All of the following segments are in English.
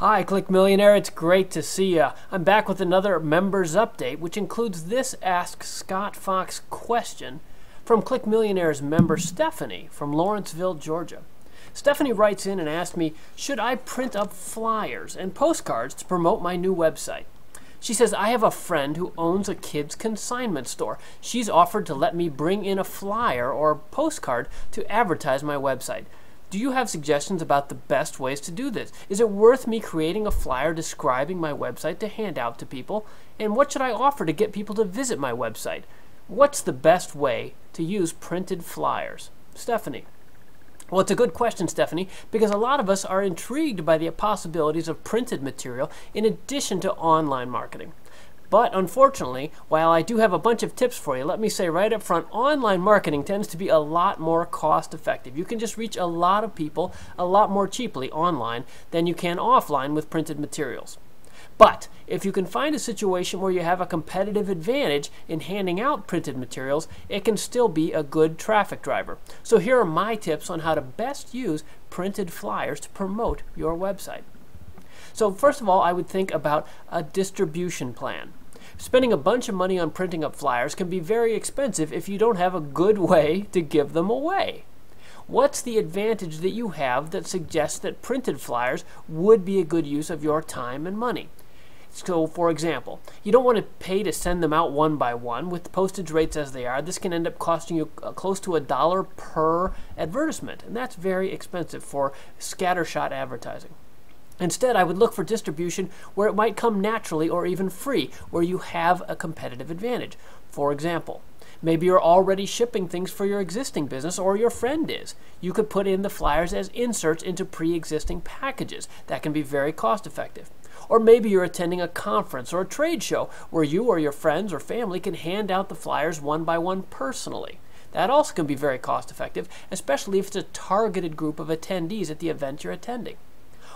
Hi, Click Millionaire. It's great to see you. I'm back with another members update, which includes this Ask Scott Fox question from Click Millionaire's member Stephanie from Lawrenceville, Georgia. Stephanie writes in and asks me, should I print up flyers and postcards to promote my new website? She says, I have a friend who owns a kids' consignment store. She's offered to let me bring in a flyer or postcard to advertise my website. Do you have suggestions about the best ways to do this? Is it worth me creating a flyer describing my website to hand out to people? And what should I offer to get people to visit my website? What's the best way to use printed flyers? Stephanie. Well, it's a good question, Stephanie, because a lot of us are intrigued by the possibilities of printed material in addition to online marketing. But unfortunately, while I do have a bunch of tips for you, let me say right up front, online marketing tends to be a lot more cost effective. You can just reach a lot of people a lot more cheaply online than you can offline with printed materials. But if you can find a situation where you have a competitive advantage in handing out printed materials, it can still be a good traffic driver. So here are my tips on how to best use printed flyers to promote your website. So first of all, I would think about a distribution plan. Spending a bunch of money on printing up flyers can be very expensive if you don't have a good way to give them away. What's the advantage that you have that suggests that printed flyers would be a good use of your time and money? So, for example, you don't want to pay to send them out one by one. With postage rates as they are, this can end up costing you close to $1 per advertisement, and that's very expensive for scattershot advertising. Instead, I would look for distribution where it might come naturally or even free, where you have a competitive advantage. For example, maybe you're already shipping things for your existing business or your friend is. You could put in the flyers as inserts into pre-existing packages. That can be very cost effective. Or maybe you're attending a conference or a trade show where you or your friends or family can hand out the flyers one by one personally. That also can be very cost effective, especially if it's a targeted group of attendees at the event you're attending.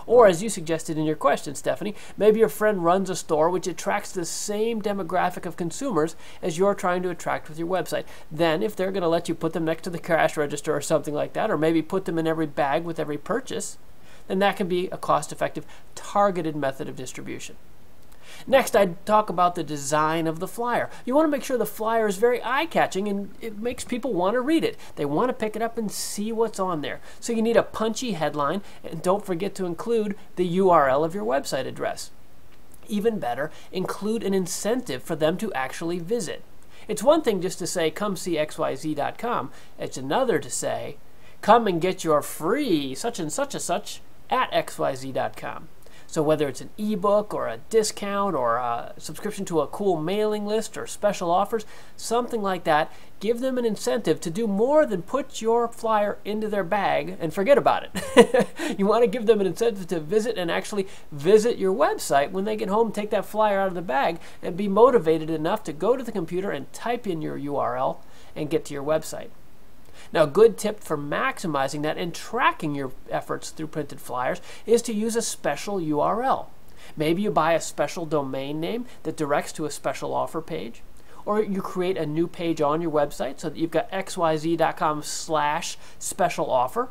Or, as you suggested in your question, Stephanie, maybe your friend runs a store which attracts the same demographic of consumers as you're trying to attract with your website. Then, if they're going to let you put them next to the cash register or something like that, or maybe put them in every bag with every purchase, then that can be a cost-effective, targeted method of distribution. Next, I'd talk about the design of the flyer. You want to make sure the flyer is very eye-catching and it makes people want to read it. They want to pick it up and see what's on there. So you need a punchy headline, and don't forget to include the URL of your website address. Even better, include an incentive for them to actually visit. It's one thing just to say, come see xyz.com. It's another to say, come and get your free such and such at xyz.com. So whether it's an ebook or a discount or a subscription to a cool mailing list or special offers, something like that, give them an incentive to do more than put your flyer into their bag and forget about it. You want to give them an incentive to visit and actually visit your website when they get home, take that flyer out of the bag, and be motivated enough to go to the computer and type in your URL and get to your website. Now, a good tip for maximizing that and tracking your efforts through printed flyers is to use a special URL. Maybe you buy a special domain name that directs to a special offer page, or you create a new page on your website so that you've got xyz.com/special offer,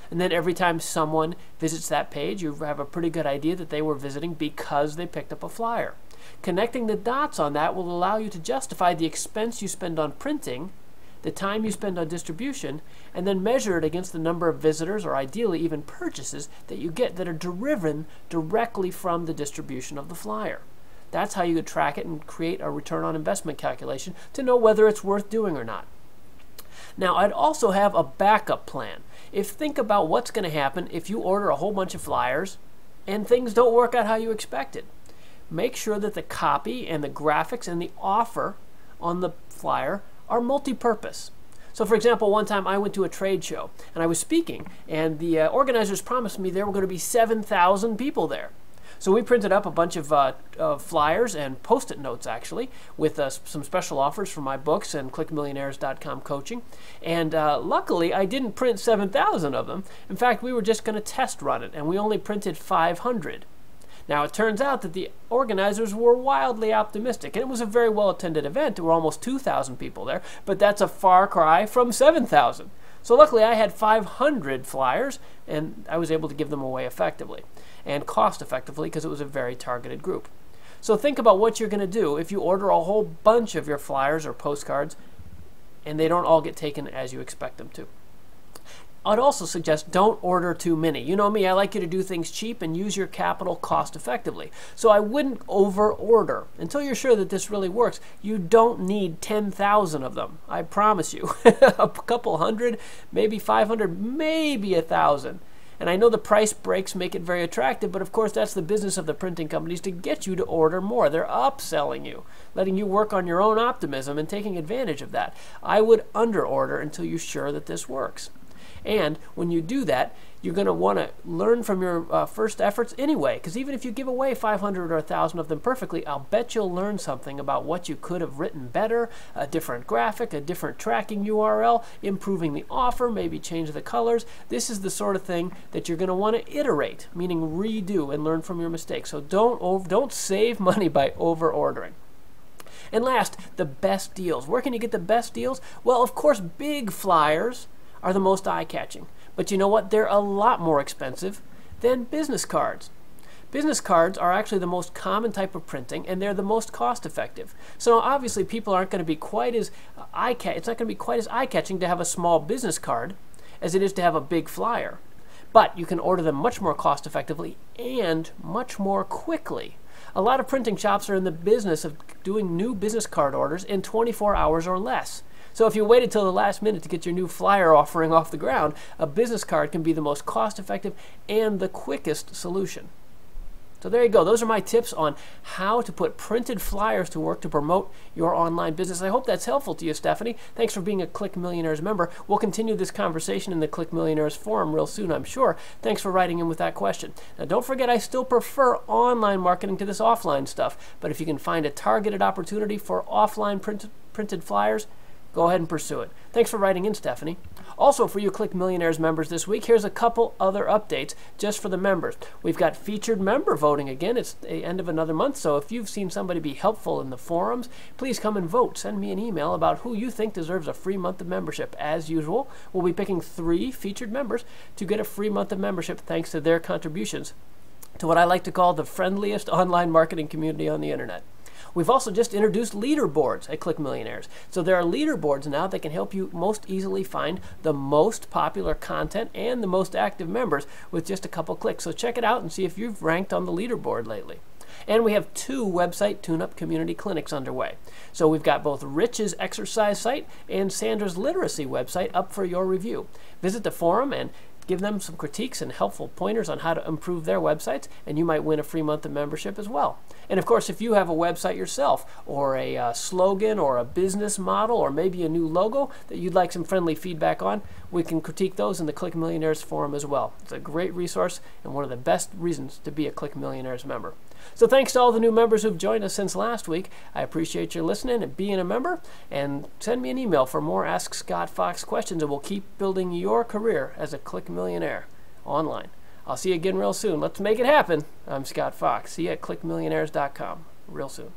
and then every time someone visits that page, you have a pretty good idea that they were visiting because they picked up a flyer. Connecting the dots on that will allow you to justify the expense you spend on printing, the time you spend on distribution, and then measure it against the number of visitors or ideally even purchases that you get that are driven directly from the distribution of the flyer. That's how you could track it and create a return on investment calculation to know whether it's worth doing or not. Now, I'd also have a backup plan. Think about what's going to happen if you order a whole bunch of flyers and things don't work out how you expected. Make sure that the copy and the graphics and the offer on the flyer are multi-purpose. So, for example, one time I went to a trade show and I was speaking, and the organizers promised me there were going to be 7,000 people there. So we printed up a bunch of flyers and post-it notes, actually, with some special offers for my books and clickmillionaires.com coaching. And luckily, I didn't print 7,000 of them. In fact, we were just going to test run it, and we only printed 500. Now, it turns out that the organizers were wildly optimistic, and it was a very well-attended event. There were almost 2,000 people there, but that's a far cry from 7,000. So luckily, I had 500 flyers, and I was able to give them away effectively. and cost effectively because it was a very targeted group. So think about what you're going to do if you order a whole bunch of your flyers or postcards and they don't all get taken as you expect them to. I'd also suggest don't order too many. You know me, I like you to do things cheap and use your capital cost effectively. So I wouldn't over order until you're sure that this really works. You don't need 10,000 of them, I promise you. A couple hundred, maybe 500, maybe 1,000. And I know the price breaks make it very attractive, but of course that's the business of the printing companies, to get you to order more. They're upselling you, letting you work on your own optimism and taking advantage of that. I would under order until you're sure that this works. And when you do that, you're going to want to learn from your first efforts anyway, because even if you give away 500 or 1,000 of them perfectly, I'll bet you'll learn something about what you could have written better, a different graphic, a different tracking URL, improving the offer, maybe change the colors. This is the sort of thing that you're going to want to iterate, meaning redo and learn from your mistakes. So don't save money by over-ordering. And last, the best deals. Where can you get the best deals? Well, of course, big flyers are the most eye-catching. But you know what? They're a lot more expensive than business cards. Business cards are actually the most common type of printing, and they're the most cost-effective. So obviously, people aren't going to be quite as it's not going to be quite as eye-catching to have a small business card as it is to have a big flyer. But you can order them much more cost-effectively and much more quickly. A lot of printing shops are in the business of doing new business card orders in 24 hours or less. So if you waited till the last minute to get your new flyer offering off the ground, a business card can be the most cost-effective and the quickest solution. So there you go. Those are my tips on how to put printed flyers to work to promote your online business. I hope that's helpful to you, Stephanie. Thanks for being a Click Millionaires member. We'll continue this conversation in the Click Millionaires forum real soon, I'm sure. Thanks for writing in with that question. Now, don't forget, I still prefer online marketing to this offline stuff. But if you can find a targeted opportunity for offline printed flyers, go ahead and pursue it. Thanks for writing in, Stephanie. Also, for you Click Millionaires members this week, here's a couple other updates just for the members. We've got featured member voting again. It's the end of another month, so if you've seen somebody be helpful in the forums, please come and vote. Send me an email about who you think deserves a free month of membership. As usual, we'll be picking 3 featured members to get a free month of membership thanks to their contributions to what I like to call the friendliest online marketing community on the internet. We've also just introduced leaderboards at Click Millionaires. So there are leaderboards now that can help you most easily find the most popular content and the most active members with just a couple clicks. So check it out and see if you've ranked on the leaderboard lately. And we have 2 website tune-up community clinics underway. So we've got both Rich's exercise site and Sandra's literacy website up for your review. Visit the forum and give them some critiques and helpful pointers on how to improve their websites, and you might win a free month of membership as well. And of course, if you have a website yourself, or a slogan, or a business model, or maybe a new logo that you'd like some friendly feedback on, we can critique those in the Click Millionaires forum as well. It's a great resource and one of the best reasons to be a Click Millionaires member. So thanks to all the new members who've joined us since last week. I appreciate your listening and being a member. And send me an email for more Ask Scott Fox questions, and we'll keep building your career as a Click Millionaire online. I'll see you again real soon. Let's make it happen. I'm Scott Fox. See you at clickmillionaires.com real soon.